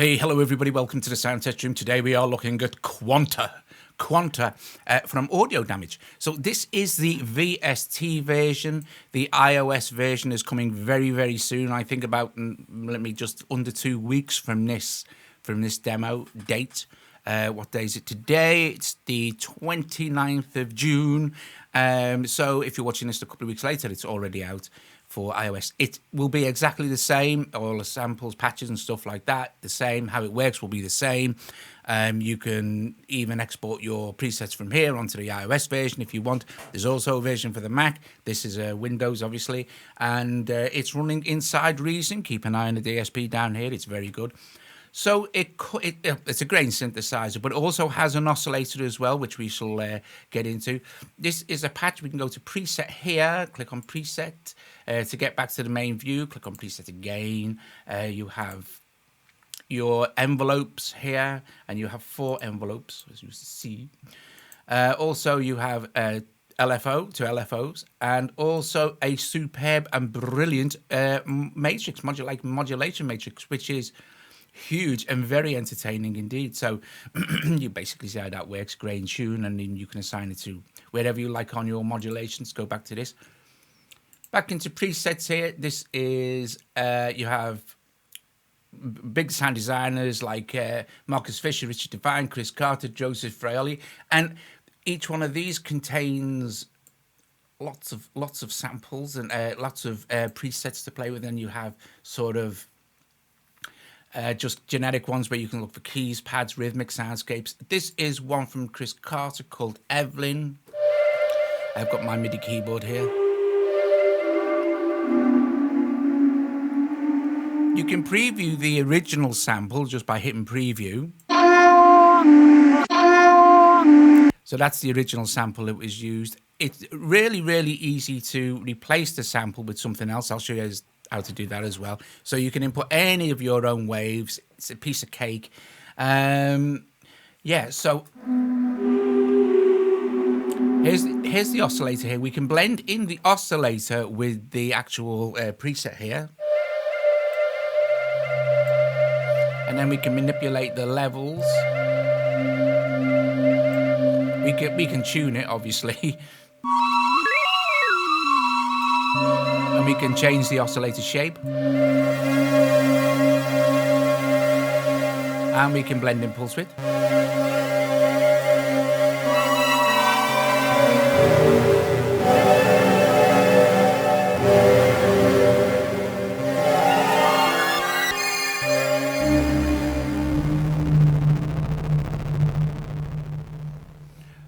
Hey, hello everybody, welcome to the Sound Test Room. Today we are looking at Quanta from Audio Damage. So this is the VST version. The iOS version is coming very, very soon. I think about, just under 2 weeks from this demo date. What day is it today? It's the 29th of June. So if you're watching this a couple of weeks later, it's already out for iOS. It will be exactly the same. All the samples, patches and stuff like that, the same. How it works will be the same. You can even export your presets from here onto the iOS version if you want. There's also a version for the Mac. This is Windows, obviously. And it's running inside Reason. Keep an eye on the DSP down here. It's very good. So it's a grain synthesizer, but it also has an oscillator as well, which we shall get into. This is a patch. We can go to preset here, click on preset. To get back to the main view, click on preset again. You have your envelopes here, and you have 4 envelopes, as you see. Also, you have LFO, 2 LFOs, and also a superb and brilliant matrix, modulation matrix, which is huge and very entertaining indeed. So you basically see how that works, grain tune, and then you can assign it to wherever you like on your modulations. Go back to this. Back into presets here. This is, you have big sound designers like Marcus Fisher, Richard Devine, Chris Carter, Joseph Fraioli, and each one of these contains lots of samples and lots of presets to play with. And you have sort of just generic ones where you can look for keys, pads, rhythmic soundscapes. This is one from Chris Carter called Evelyn. I've got my MIDI keyboard here. You can preview the original sample just by hitting preview. So that's the original sample that was used. It's really, really easy to replace the sample with something else. I'll show you how to do that as well. So you can input any of your own waves. It's a piece of cake. Yeah, so here's the oscillator here. We can blend in the oscillator with the actual preset here. And then we can manipulate the levels. We can tune it, obviously. And we can change the oscillator shape. And we can blend impulse width.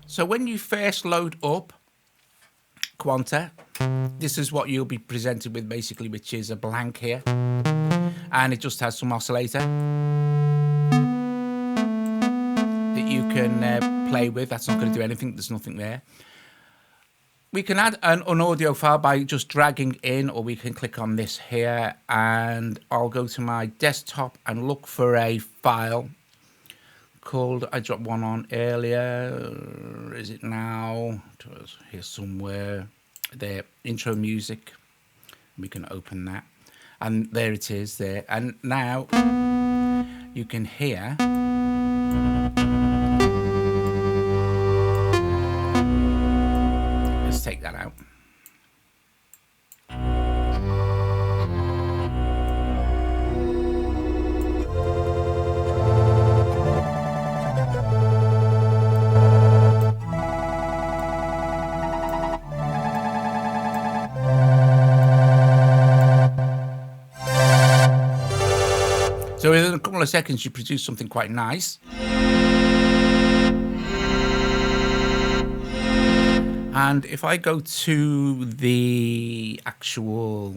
So when you first load up Quanta, this is what you'll be presented with basically, which is a blank here. And it just has some oscillator that you can play with. That's not going to do anything. There's nothing there. We can add an audio file by just dragging in, or we can click on this here. And I'll go to my desktop and look for a file called, I dropped one on earlier. Is it now? It was here somewhere. There, intro music. We can open that, and there it is there. And now you can hear. Let's take that out. So in a couple of seconds, you produce something quite nice. And if I go to the actual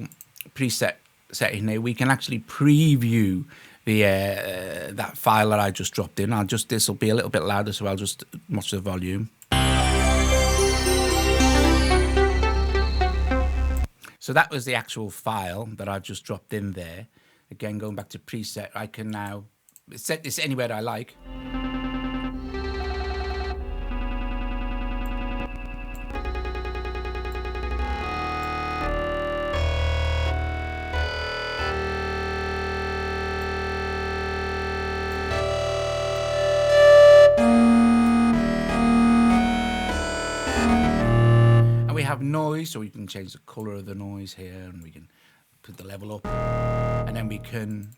preset setting here, we can actually preview the that file that I just dropped in. This will be a little bit louder, so I'll just watch the volume. So that was the actual file that I've just dropped in there. Again, going back to preset, I can now set this anywhere I like. noise, so we can change the color of the noise here, and we can put the level up, and then we can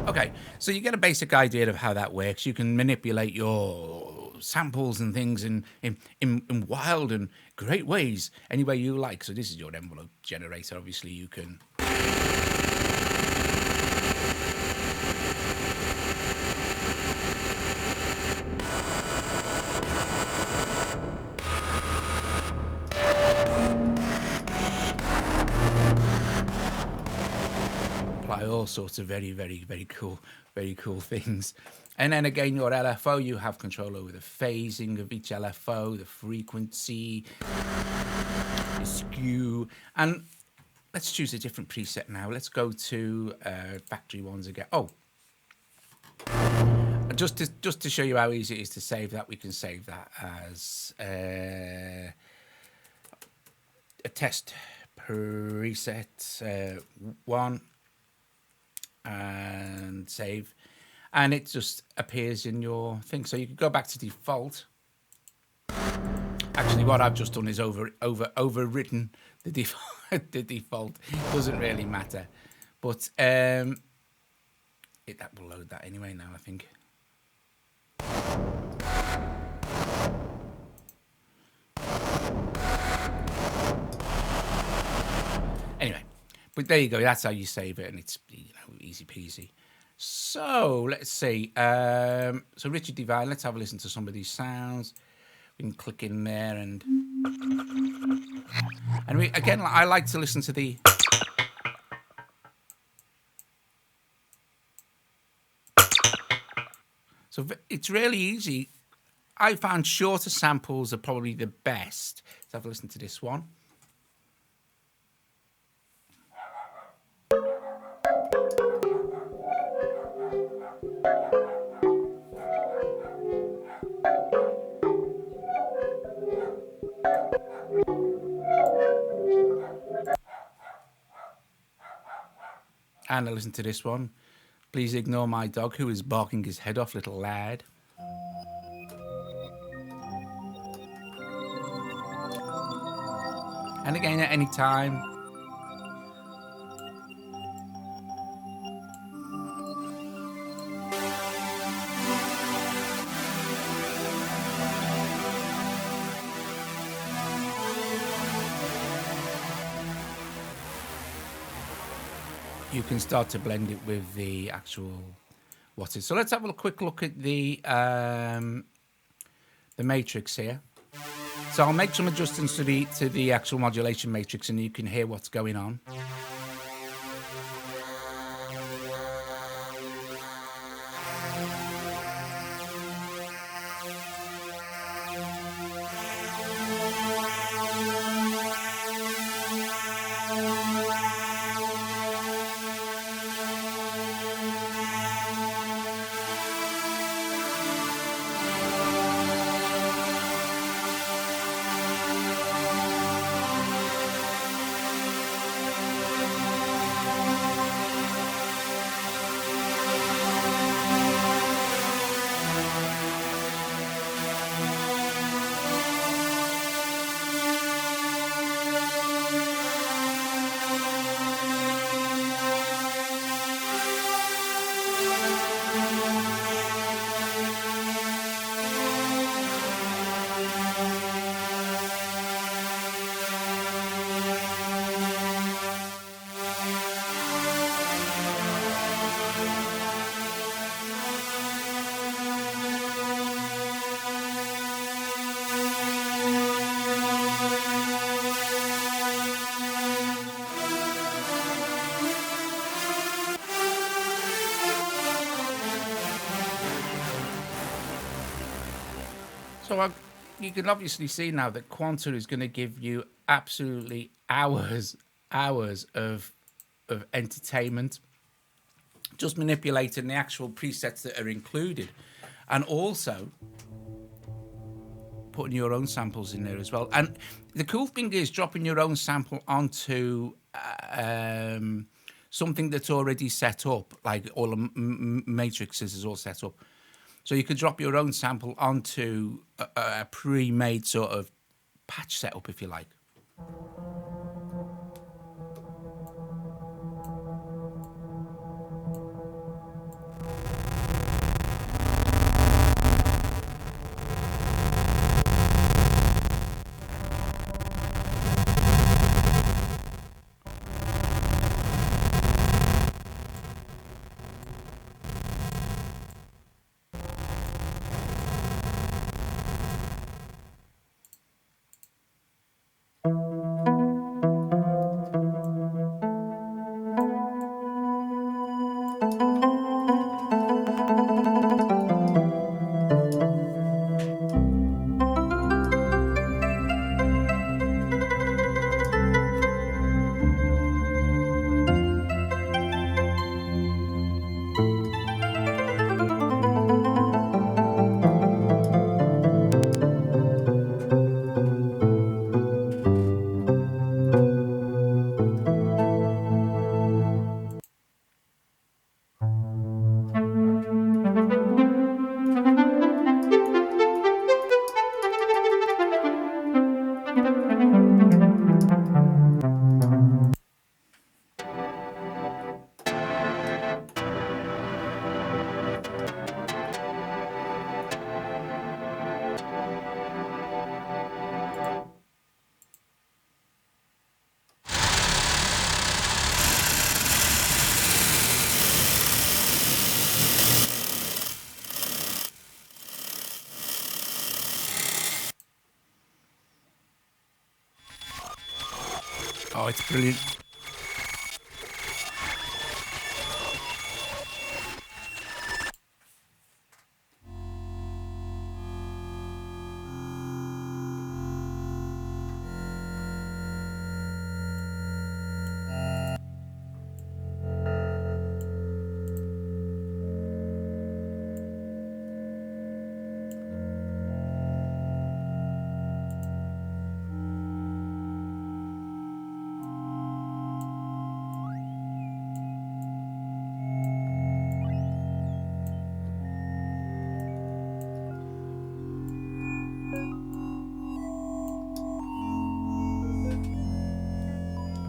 okay, so you get a basic idea of how that works. You can manipulate your samples and things in wild and great ways any way you like. So this is your envelope generator. Obviously you can apply all sorts of very cool things. And then again, your LFO, you have control over the phasing of each LFO, the frequency, the skew. And let's choose a different preset now. Let's go to factory ones again. Oh, just to show you how easy it is to save that, we can save that as a test preset 1 and save, and it just appears in your thing. So you can go back to default. Actually, what I've just done is overwritten the default. The default doesn't really matter, but that will load that anyway now, I think. Anyway, but there you go. That's how you save it, and it's, you know, easy peasy. So let's see. So Richard Devine, let's have a listen to some of these sounds. We can click in there, and we, again, I like to listen to the so it's really easy. I found shorter samples are probably the best. Let's have a listen to this one. And I listen to this one. Please ignore my dog who is barking his head off, little lad. And again, at any time. You can start to blend it with the actual what is. So let's have a quick look at the matrix here. So I'll make some adjustments to the actual modulation matrix, and you can hear what's going on. So you can obviously see now that Quanta is going to give you absolutely hours of entertainment, just manipulating the actual presets that are included, and also putting your own samples in there as well. And the cool thing is dropping your own sample onto something that's already set up, like all the matrices is all set up. So you could drop your own sample onto a pre-made sort of patch setup, if you like. Oh, it's brilliant.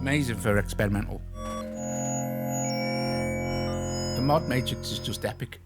Amazing for experimental. The mod matrix is just epic.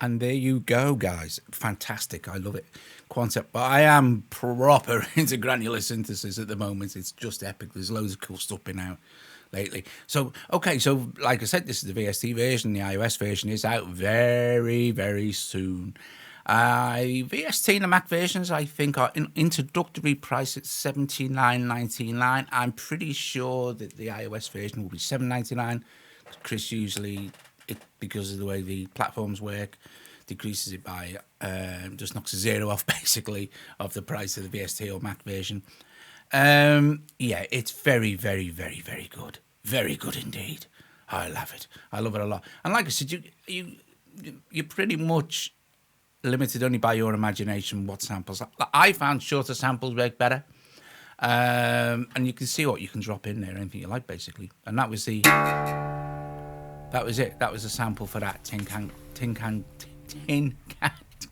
And there you go, guys. Fantastic. I love it. Quanta. But I am proper into granular synthesis at the moment. It's just epic. There's loads of cool stuff been out lately. So, okay. So, like I said, this is the VST version. The iOS version is out very, very soon. VST and the Mac versions, I think, are introductory price at $79.99. I'm pretty sure that the iOS version will be $7.99. Chris usually, because of the way the platforms work, decreases it by, just knocks a zero off, basically, of the price of the VST or Mac version. Yeah, it's very, very, very, very good. Very good indeed. I love it. I love it a lot. And like I said, you're pretty much limited only by your imagination what samples. I found shorter samples work better. And you can see what you can drop in there, anything you like, basically. And that was it. That was a sample for that tin can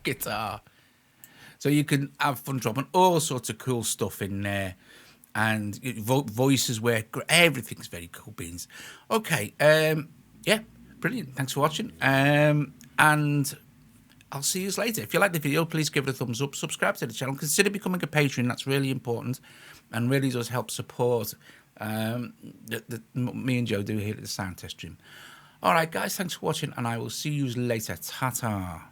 guitar. So you can have fun dropping all sorts of cool stuff in there. And voices work, everything's very cool beans. Okay, yeah, brilliant. Thanks for watching. And I'll see you later. If you like the video, please give it a thumbs up. Subscribe to the channel. Consider becoming a patron. That's really important and really does help support me and Joe do here at the Sound Test Stream. All right, guys, thanks for watching, and I will see you later. Ta-ta.